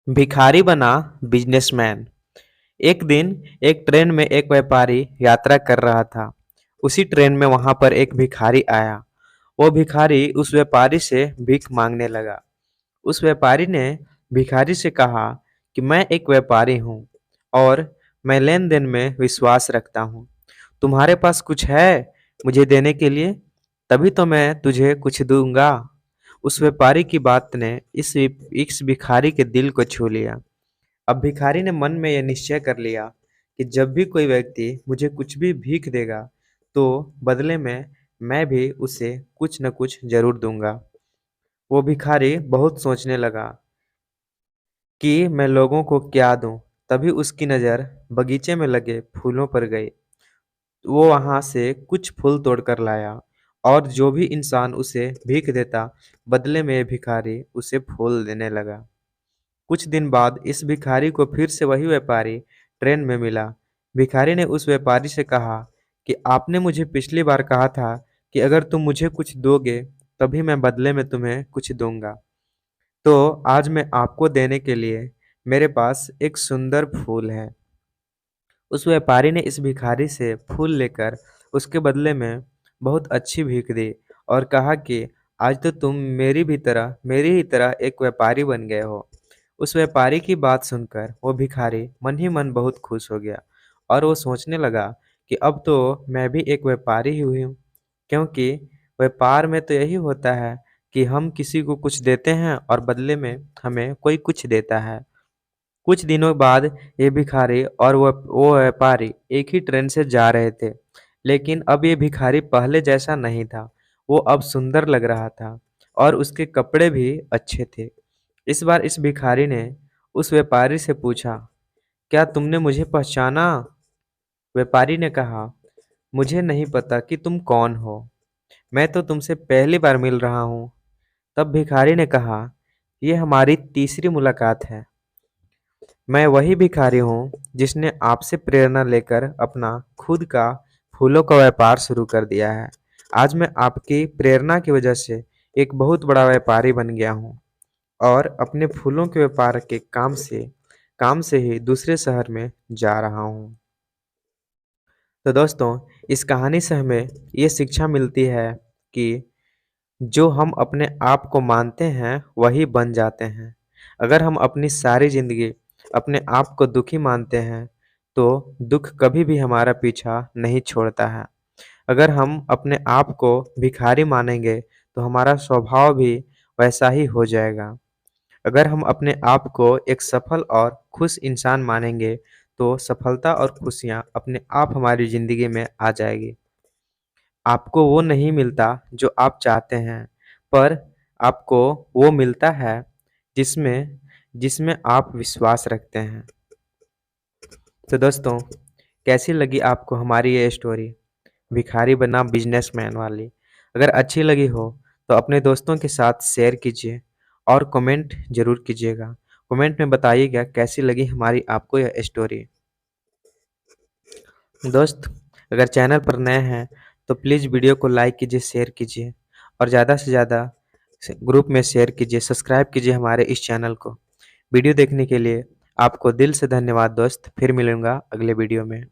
भिखारी बना बिजनेसमैन। एक दिन एक ट्रेन में एक व्यापारी यात्रा कर रहा था। उसी ट्रेन में वहां पर एक भिखारी आया। वो भिखारी उस व्यापारी से भीख मांगने लगा। उस व्यापारी ने भिखारी से कहा कि मैं एक व्यापारी हूँ और मैं लेन देन में विश्वास रखता हूँ। तुम्हारे पास कुछ है मुझे देने के लिए? तभी तो मैं तुझे कुछ दूंगा। उस व्यापारी की बात ने इस भिखारी के दिल को छू लिया। अब भिखारी ने मन में यह निश्चय कर लिया कि जब भी कोई व्यक्ति मुझे कुछ भी भीख देगा तो बदले में मैं भी उसे कुछ न कुछ जरूर दूंगा। वो भिखारी बहुत सोचने लगा कि मैं लोगों को क्या दूं। तभी उसकी नज़र बगीचे में लगे फूलों पर गई। वो वहां से कुछ फूल तोड़कर लाया और जो भी इंसान उसे भीख देता बदले में भिखारी उसे फूल देने लगा। कुछ दिन बाद इस भिखारी को फिर से वही व्यापारी ट्रेन में मिला। भिखारी ने उस व्यापारी से कहा कि आपने मुझे पिछली बार कहा था कि अगर तुम मुझे कुछ दोगे तभी मैं बदले में तुम्हें कुछ दूंगा। तो आज मैं आपको देने के लिए मेरे पास एक सुंदर फूल है। उस व्यापारी ने इस भिखारी से फूल लेकर उसके बदले में बहुत अच्छी भीख दी और कहा कि आज तो तुम मेरी ही तरह एक व्यापारी बन गए हो। उस व्यापारी की बात सुनकर वो भिखारी मन ही मन बहुत खुश हो गया और वो सोचने लगा कि अब तो मैं भी एक व्यापारी ही हुई हूँ, क्योंकि व्यापार में तो यही होता है कि हम किसी को कुछ देते हैं और बदले में हमें कोई कुछ देता है। कुछ दिनों बाद ये भिखारी और वो व्यापारी एक ही ट्रेन से जा रहे थे, लेकिन अब ये भिखारी पहले जैसा नहीं था। वो अब सुंदर लग रहा था और उसके कपड़े भी अच्छे थे। इस बार इस भिखारी ने उस व्यापारी से पूछा, क्या तुमने मुझे पहचाना? व्यापारी ने कहा, मुझे नहीं पता कि तुम कौन हो। मैं तो तुमसे पहली बार मिल रहा हूँ। तब भिखारी ने कहा, यह हमारी तीसरी मुलाकात है। मैं वही भिखारी हूँ जिसने आपसे प्रेरणा लेकर अपना खुद का फूलों का व्यापार शुरू कर दिया है। आज मैं आपकी प्रेरणा की वजह से एक बहुत बड़ा व्यापारी बन गया हूँ और अपने फूलों के व्यापार के काम से ही दूसरे शहर में जा रहा हूँ। तो दोस्तों, इस कहानी से हमें ये शिक्षा मिलती है कि जो हम अपने आप को मानते हैं वही बन जाते हैं। अगर हम अपनी सारी जिंदगी अपने आप को दुखी मानते हैं तो दुख कभी भी हमारा पीछा नहीं छोड़ता है। अगर हम अपने आप को भिखारी मानेंगे तो हमारा स्वभाव भी वैसा ही हो जाएगा। अगर हम अपने आप को एक सफल और खुश इंसान मानेंगे तो सफलता और खुशियाँ अपने आप हमारी ज़िंदगी में आ जाएगी। आपको वो नहीं मिलता जो आप चाहते हैं, पर आपको वो मिलता है जिसमें जिसमें आप विश्वास रखते हैं। तो दोस्तों, कैसी लगी आपको हमारी ये स्टोरी, भिखारी बना बिजनेसमैन वाली? अगर अच्छी लगी हो तो अपने दोस्तों के साथ शेयर कीजिए और कमेंट ज़रूर कीजिएगा। कमेंट में बताइएगा कैसी लगी हमारी आपको यह स्टोरी। दोस्त, अगर चैनल पर नए हैं तो प्लीज़ वीडियो को लाइक कीजिए, शेयर कीजिए और ज़्यादा से ज़्यादा ग्रुप में शेयर कीजिए, सब्सक्राइब कीजिए हमारे इस चैनल को। वीडियो देखने के लिए आपको दिल से धन्यवाद दोस्त। फिर मिलूँगा अगले वीडियो में।